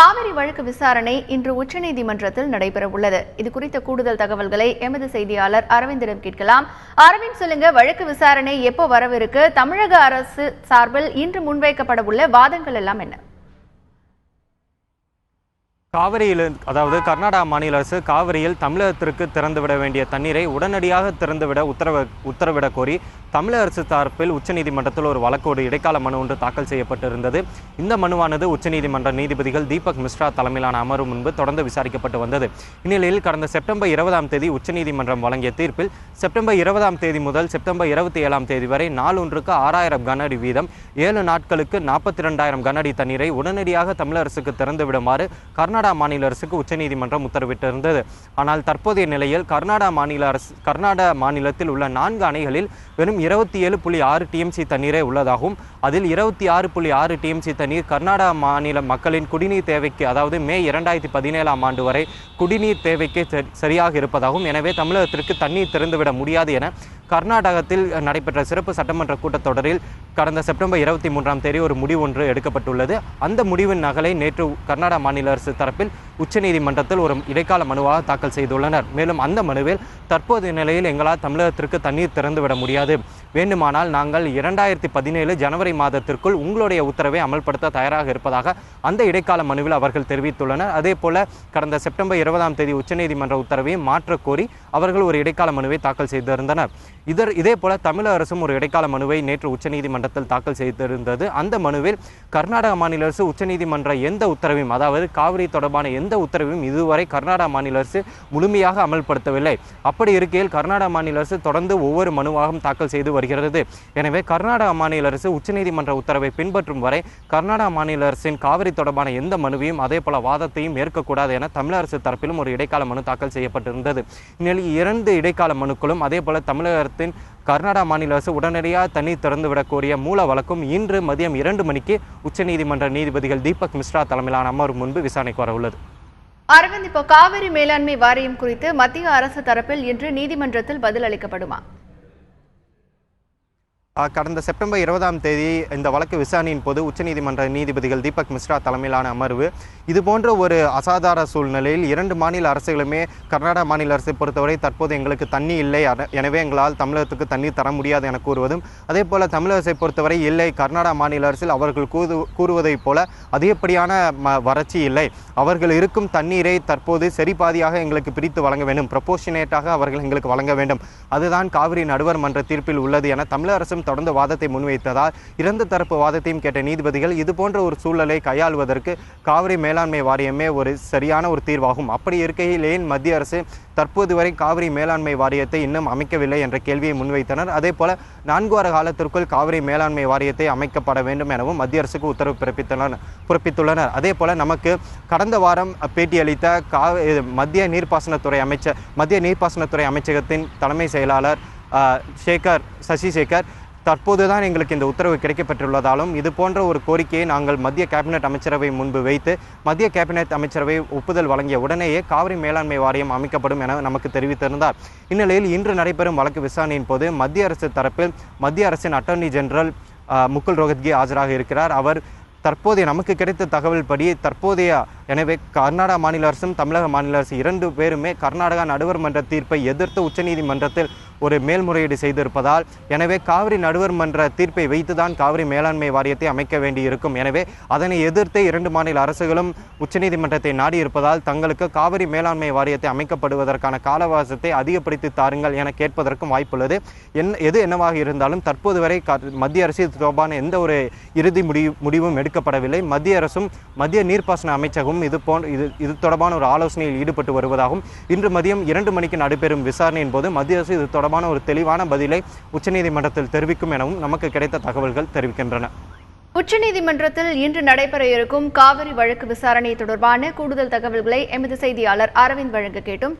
காவிரி வழக்கு விசாரணை இன்று உச்சநீதிமன்றத்தில் நடைபெறவுள்ளது. இது குறித்த கூடுதல் தகவல்களை எமது செய்தியாளர் அரவிந்திடம் கேட்கலாம். அரவிந்த், சொல்லுங்க, வழக்கு விசாரணை எப்போ வரவிருக்கு? தமிழக அரசு சார்பில் இன்று முன்வைக்கப்பட உள்ள வாதங்கள் எல்லாம் என்ன? காவிரியில், அதாவது கர்நாடகா மாநில அரசு காவிரியில் தமிழகத்திற்கு திறந்துவிட வேண்டிய தண்ணீரை உடனடியாக திறந்துவிட உத்தரவிடக் கோரி தமிழக அரசு தரப்பில் உச்சநீதிமன்றத்தில் ஒரு வழக்கோடு இடைக்கால மனு ஒன்று தாக்கல் செய்யப்பட்டிருந்தது. இந்த மனுவானது உச்சநீதிமன்ற நீதிபதிகள் தீபக் மிஸ்ரா தலைமையிலான அமர்வு முன்பு தொடர்ந்து விசாரிக்கப்பட்டு வந்தது. இந்நிலையில் கடந்த செப்டம்பர் 20 உச்சநீதிமன்றம் வழங்கிய தீர்ப்பில் செப்டம்பர் 20 முதல் செப்டம்பர் 27 வரை நாளொன்றுக்கு 6000 கன அடி வீதம் 7 நாட்களுக்கு 42,000 கன அடி தண்ணீரை உடனடியாக தமிழக அரசுக்கு திறந்துவிடுமாறு கர்நாடகா மாநில அரசுக்கு உச்சநீதிமன்றம் உத்தரவிட்டிருந்தது. ஆனால் தற்போதைய நிலையில் கர்நாடகா மாநிலத்தில் உள்ள 4 அணைகளில் வெறும் 27.6 டிஎம்சி தண்ணீரே உள்ளதாகவும் அதில் 26.6 டிஎம்சி தண்ணீர் கர்நாடகா மாநில மக்களின் குடிநீர் தேவைக்கு, அதாவது மே 2017 வரை குடிநீர் தேவைக்கு சரியாக இருப்பதாகவும், எனவே தமிழகத்திற்கு தண்ணீர் திறந்துவிட முடியாது என கர்நாடகத்தில் நடைபெற்ற சிறப்பு சட்டமன்ற கூட்டத்தொடரில் கடந்த செப்டம்பர் 23 ஒரு முடிவு ஒன்று எடுக்கப்பட்டுள்ளது. அந்த முடிவின் நகலை நேற்று கர்நாடகா மாநில அரசு தரப்பில் உச்சநீதிமன்றத்தில் ஒரு இடைக்கால மனுவாக தாக்கல் செய்துள்ளனர். மேலும் அந்த மனுவில் தற்போதைய நிலையில் எங்களால் தமிழகத்திற்கு தண்ணீர் திறந்துவிட முடியாது, வேண்டுமானால் நாங்கள் 2017 ஜனவரி மாதத்திற்குள் உங்களுடைய உத்தரவை அமல்படுத்த தயாராக இருப்பதாக அந்த இடைக்கால மனுவில் அவர்கள் தெரிவித்துள்ளனர். அதே போல கடந்த செப்டம்பர் 20 உச்சநீதிமன்ற உத்தரவை மாற்றக் கோரி அவர்கள் ஒரு இடைக்கால மனுவை தாக்கல் செய்திருந்தனர். இதே போல தமிழக அரசும் ஒரு இடைக்கால மனுவை நேற்று உச்சநீதிமன்றத்தில் தாக்கல் செய்திருந்தது. அந்த மனுவில் கர்நாடக மாநில அரசு உச்சநீதிமன்ற எந்த உத்தரவையும், அதாவது காவிரி தொடர்பான எந்த உத்தரவையும் இதுவரை கர்நாடக மாநில அரசு முழுமையாக அமல்படுத்தவில்லை. அப்படி இருக்கையில் கர்நாடக மாநில அரசு தொடர்ந்து ஒவ்வொரு மனுவாகவும் தாக்கல் செய்து வருகிறது. எனவே கர்நாடக மாநில அரசு உச்சநீதிமன்ற உத்தரவை பின்பற்றும் வரை கர்நாடக மாநில அரசின் காவிரி தொடர்பான எந்த மனுவையும் அதே போல வாதத்தையும் ஏற்கக்கூடாது என தமிழக அரசு தரப்பிலும் ஒரு இடைக்கால மனு தாக்கல் செய்யப்பட்டிருந்தது. இந்நிலையில் 2 இடைக்கால மனுக்களும் அதே போல தமிழகத்தின் கர்நாடக மாநில அரசு உடனடியாக தண்ணீர் திறந்துவிடக் கோரிய மூல வழக்கும் இன்று மதியம் 2 மணிக்கு உச்சநீதிமன்ற நீதிபதிகள் தீபக் மிஸ்ரா தலைமையிலான அமர்வு முன்பு விசாரணைக்கு வரவுள்ளது. அரவிந்த், இப்போ காவிரி மேலாண்மை வாரியம் குறித்து மத்திய அரசு தரப்பில் இன்று நீதிமன்றத்தில் பதில் அளிக்கப்படுமா? கடந்த செப்டம்பர் 20 இந்த வழக்கு விசாரணையின் போது உச்சநீதிமன்ற நீதிபதிகள் தீபக் மிஸ்ரா தலைமையிலான அமர்வு இதுபோன்ற ஒரு அசாதாரண சூழ்நிலையில் 2 மாநில அரசுகளுமே கர்நாடக மாநில அரசை பொறுத்தவரை தற்போது எங்களுக்கு தண்ணி இல்லை, எனவே எங்களால் தமிழகத்துக்கு தண்ணீர் தர முடியாது என கூறுவதும், அதே போல தமிழக அரசை பொறுத்தவரை இல்லை, கர்நாடக மாநில அரசில் அவர்கள் கூறுவதைப் போல அதிகப்படியான வறட்சி இல்லை, அவர்கள் இருக்கும் தண்ணீரை தற்போது சரிபாதியாக எங்களுக்கு பிரித்து வழங்க வேண்டும், ப்ரொபோர்ஷனேட்டாக அவர்கள் எங்களுக்கு வழங்க வேண்டும், அதுதான் காவிரி நடுவர் மன்ற தீர்ப்பில் உள்ளது என தமிழக அரசும் தொடர்ந்து வாதத்தை முன்வைத்ததால் 2 தரப்பு வாதத்தையும் கேட்ட நீதிபதிகள் இதுபோன்ற ஒரு சூழலை கையாள்வதற்கு காவிரி மேலாண்மை வாரியமே ஒரு சரியான ஒரு தீர்வாகும். அப்படி இருக்கையில் ஏன் மத்திய அரசு தற்போது வரை காவிரி மேலாண்மை வாரியத்தை இன்னும் அமைக்கவில்லை என்ற கேள்வியை முன்வைத்தனர். அதே போல 4 வார காலத்திற்குள் காவிரி மேலாண்மை வாரியத்தை அமைக்கப்பட வேண்டும் எனவும் மத்திய அரசுக்கு உத்தரவு பிறப்பித்துள்ளனர். அதே போல நமக்கு கடந்த வாரம் பேட்டியளித்த மத்திய நீர்ப்பாசனத்துறை அமைச்சகத்தின் தலைமை செயலாளர் சசி சேகர் தற்போதுதான் எங்களுக்கு இந்த உத்தரவு கிடைக்கப்பெற்றுள்ளதாலும் இது போன்ற ஒரு கோரிக்கையை நாங்கள் மத்திய கேபினெட் அமைச்சரவை முன்பு வைத்து மத்திய கேபினெட் அமைச்சரவை ஒப்புதல் வழங்கிய உடனேயே காவிரி மேலாண்மை வாரியம் அமைக்கப்படும் என நமக்கு தெரிவித்திருந்தார். இந்நிலையில் இன்று நடைபெறும் வழக்கு விசாரணையின் போது மத்திய அரசு தரப்பில் மத்திய அரசின் அட்டர்னி ஜெனரல் முகுல் ரோஹத்கி ஆஜராக இருக்கிறார். அவர் தற்போதைய நமக்கு கிடைத்த தகவல் படி எனவே கர்நாடக மாநில அரசும் தமிழக மாநில அரசு 2 பேருமே கர்நாடகா நடுவர் மன்ற தீர்ப்பை எதிர்த்து உச்சநீதிமன்றத்தில் ஒரு மேல்முறையீடு செய்திருப்பதால், எனவே காவிரி நடுவர் மன்ற தீர்ப்பை வைத்துதான் காவிரி மேலாண்மை வாரியத்தை அமைக்க வேண்டியிருக்கும். எனவே அதனை எதிர்த்து 2 மாநில அரசுகளும் உச்சநீதிமன்றத்தை நாடியிருப்பதால் தங்களுக்கு காவிரி மேலாண்மை வாரியத்தை அமைக்கப்படுவதற்கான கால அவகாசத்தை அதிகப்படுத்தி தாருங்கள் என கேட்பதற்கும் வாய்ப்புள்ளது. எது என்னவாக இருந்தாலும் தற்போது வரை மத்திய அரசு இது தொடர்பான எந்த ஒரு இறுதி முடிவும் எடுக்கப்படவில்லை. மத்திய அரசும் மத்திய நீர்ப்பாசன அமைச்சகமும் இது தொடர்பான ஒரு ஆலோசனையில் ஈடுபட்டு வருவதாகவும், இன்று மதியம் 2 மணிக்கு நடைபெறும் விசாரணையின் போது மத்திய அரசு இது தொடர்பான ஒரு தெளிவான பதிலை உச்சநீதிமன்றத்தில் தெரிவிக்கும் எனவும் நமக்கு கிடைத்த தகவல்கள் தெரிவிக்கின்றன. உச்சநீதிமன்றத்தில் இன்று நடைபெற இருக்கும் காவிரி வழக்கு விசாரணை தொடர்பான கூடுதல் தகவல்களை எமது செய்தியாளர் அரவிந்த் வழங்க கேட்டோம்.